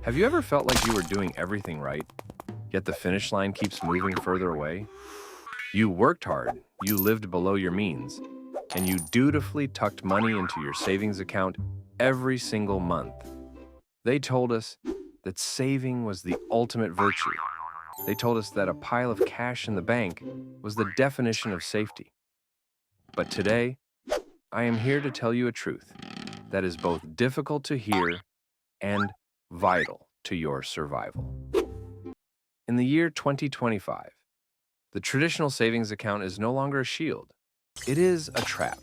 Have you ever felt like you were doing everything right, yet the finish line keeps moving further away? You worked hard, you lived below your means, and you dutifully tucked money into your savings account every single month. They told us that saving was the ultimate virtue. They told us that a pile of cash in the bank was the definition of safety. But today, I am here to tell you a truth that is both difficult to hear and vital to your survival. In the year 2025, the traditional savings account is no longer a shield. It is a trap.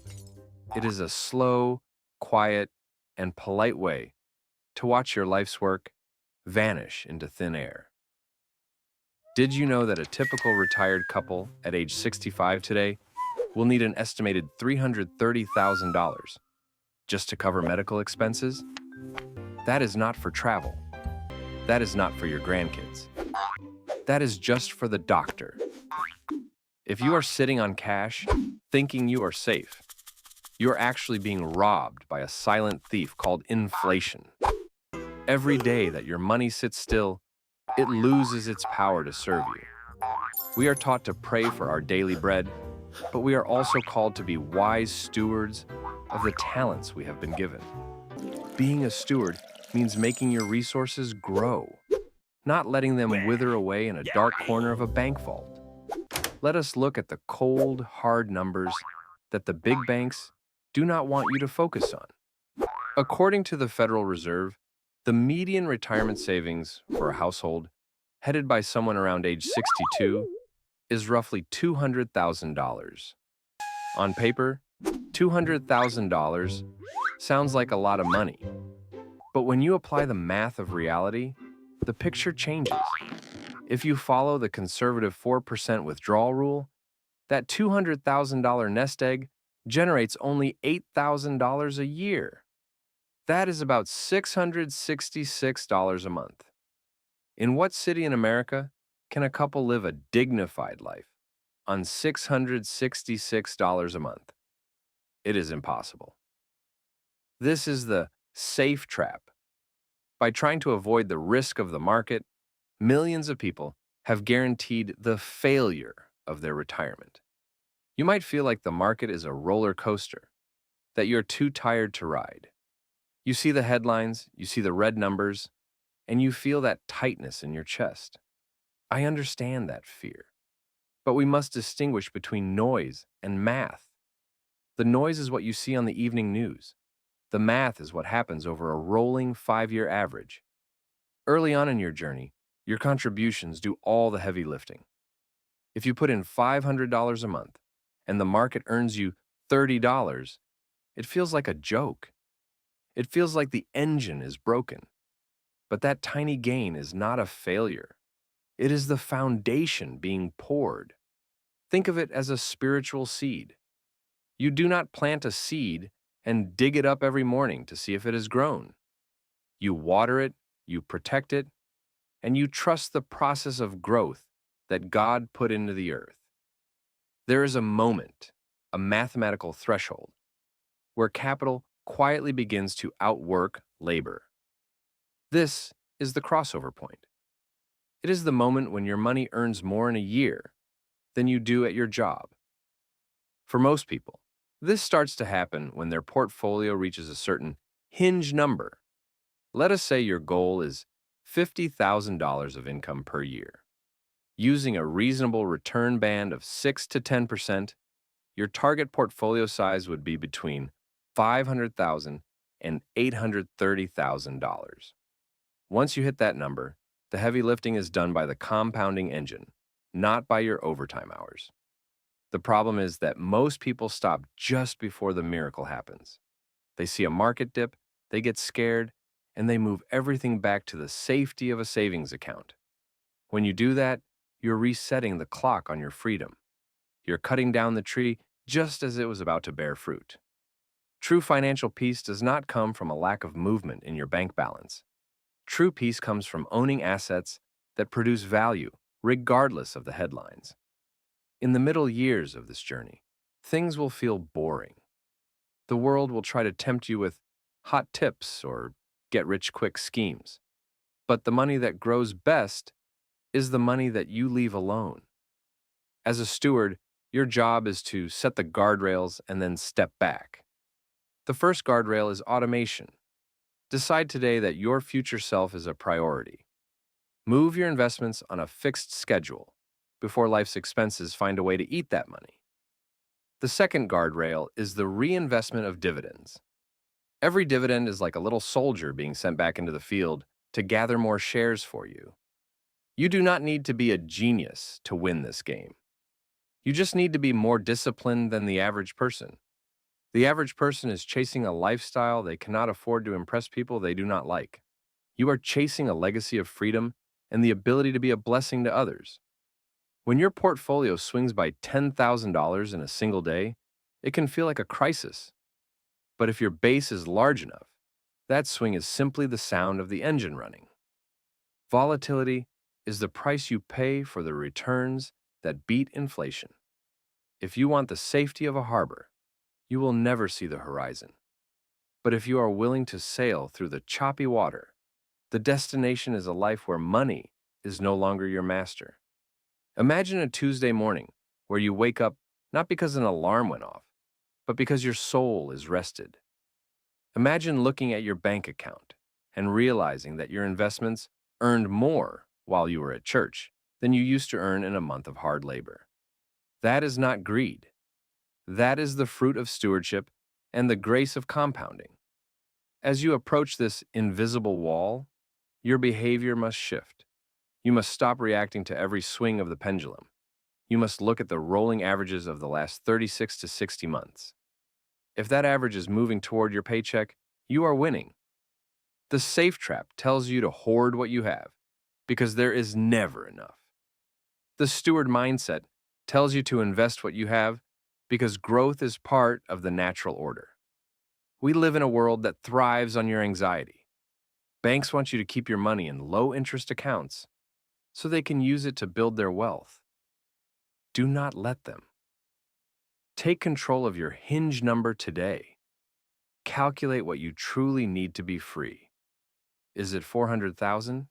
It is a slow, quiet, and polite way to watch your life's work vanish into thin air. Did you know that a typical retired couple at age 65 today will need an estimated $330,000 just to cover medical expenses? That is not for travel. That is not for your grandkids. That is just for the doctor. If you are sitting on cash, thinking you are safe, you are actually being robbed by a silent thief called inflation. Every day that your money sits still, it loses its power to serve you. We are taught to pray for our daily bread, but we are also called to be wise stewards of the talents we have been given. Being a steward means making your resources grow, not letting them wither away in a dark corner of a bank vault. Let us look at the cold, hard numbers that the big banks do not want you to focus on. According to the Federal Reserve, the median retirement savings for a household headed by someone around age 62 is roughly $200,000. On paper, $200,000 sounds like a lot of money. But when you apply the math of reality, the picture changes. If you follow the conservative 4% withdrawal rule, that $200,000 nest egg generates only $8,000 a year. That is about $666 a month. In what city in America can a couple live a dignified life on $666 a month? It is impossible. This is the safe trap. By trying to avoid the risk of the market, millions of people have guaranteed the failure of their retirement. You might feel like the market is a roller coaster, that you're too tired to ride. You see the headlines, you see the red numbers, and you feel that tightness in your chest. I understand that fear. But we must distinguish between noise and math. The noise is what you see on the evening news. The math is what happens over a rolling 5-year average. Early on in your journey, your contributions do all the heavy lifting. If you put in $500 a month and the market earns you $30, it feels like a joke. It feels like the engine is broken. But that tiny gain is not a failure. It is the foundation being poured. Think of it as a spiritual seed. You do not plant a seed and dig it up every morning to see if it has grown. You water it, you protect it, and you trust the process of growth that God put into the earth. There is a moment, a mathematical threshold, where capital quietly begins to outwork labor. This is the crossover point. It is the moment when your money earns more in a year than you do at your job. For most people, this starts to happen when their portfolio reaches a certain Hinge number. Let us say your goal is $50,000 of income per year. Using a reasonable return band of 6 to 10%, your target portfolio size would be between $500,000 and $830,000. Once you hit that number, the heavy lifting is done by the compounding engine, not by your overtime hours. The problem is that most people stop just before the miracle happens. They see a market dip, they get scared, and they move everything back to the safety of a savings account. When you do that, you're resetting the clock on your freedom. You're cutting down the tree just as it was about to bear fruit. True financial peace does not come from a lack of movement in your bank balance. True peace comes from owning assets that produce value, regardless of the headlines. In the middle years of this journey, things will feel boring. The world will try to tempt you with hot tips or get-rich-quick schemes. But the money that grows best is the money that you leave alone. As a steward, your job is to set the guardrails and then step back. The first guardrail is automation. Decide today that your future self is a priority. Move your investments on a fixed schedule before life's expenses find a way to eat that money. The second guardrail is the reinvestment of dividends. Every dividend is like a little soldier being sent back into the field to gather more shares for you. You do not need to be a genius to win this game. You just need to be more disciplined than the average person. The average person is chasing a lifestyle they cannot afford to impress people they do not like. You are chasing a legacy of freedom and the ability to be a blessing to others. When your portfolio swings by $10,000 in a single day, it can feel like a crisis. But if your base is large enough, that swing is simply the sound of the engine running. Volatility is the price you pay for the returns that beat inflation. If you want the safety of a harbor, you will never see the horizon. But if you are willing to sail through the choppy water, the destination is a life where money is no longer your master. Imagine a Tuesday morning where you wake up not because an alarm went off, but because your soul is rested. Imagine looking at your bank account and realizing that your investments earned more while you were at church than you used to earn in a month of hard labor. That is not greed. That is the fruit of stewardship and the grace of compounding. As you approach this invisible wall, your behavior must shift. You must stop reacting to every swing of the pendulum. You must look at the rolling averages of the last 36 to 60 months. If that average is moving toward your paycheck, you are winning. The safe trap tells you to hoard what you have, because there is never enough. The steward mindset tells you to invest what you have, because growth is part of the natural order. We live in a world that thrives on your anxiety. Banks want you to keep your money in low-interest accounts so they can use it to build their wealth. Do not let them. Take control of your Hinge number today. Calculate what you truly need to be free. Is it 400,000?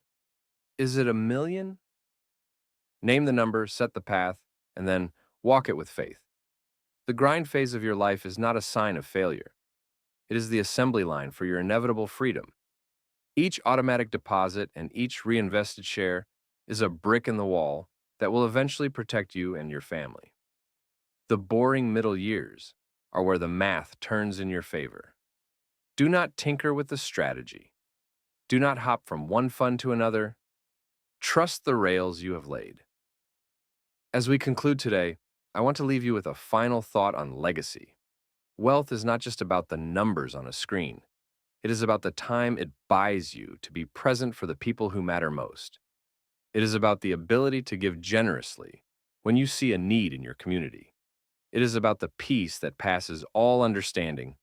Is it 1,000,000? Name the number, set the path, and then walk it with faith. The grind phase of your life is not a sign of failure. It is the assembly line for your inevitable freedom. Each automatic deposit and each reinvested share is a brick in the wall that will eventually protect you and your family. The boring middle years are where the math turns in your favor. Do not tinker with the strategy. Do not hop from one fund to another. Trust the rails you have laid. As we conclude today, I want to leave you with a final thought on legacy. Wealth is not just about the numbers on a screen. It is about the time it buys you to be present for the people who matter most. It is about the ability to give generously when you see a need in your community. It is about the peace that passes all understanding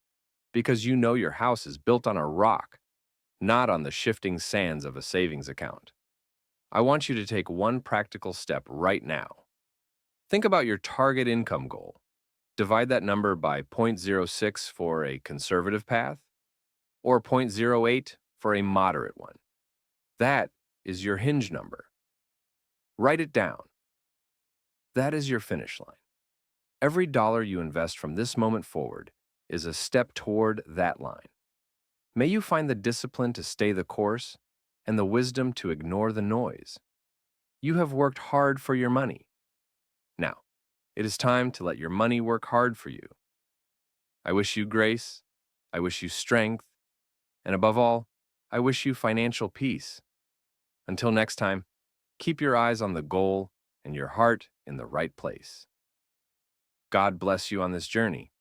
because you know your house is built on a rock, not on the shifting sands of a savings account. I want you to take one practical step right now. Think about your target income goal. Divide that number by 0.06 for a conservative path or 0.08 for a moderate one. That is your Hinge number. Write it down. That is your finish line. Every dollar you invest from this moment forward is a step toward that line. May you find the discipline to stay the course and the wisdom to ignore the noise. You have worked hard for your money. Now, it is time to let your money work hard for you. I wish you grace, I wish you strength, and above all, I wish you financial peace. Until next time, keep your eyes on the goal and your heart in the right place. God bless you on this journey.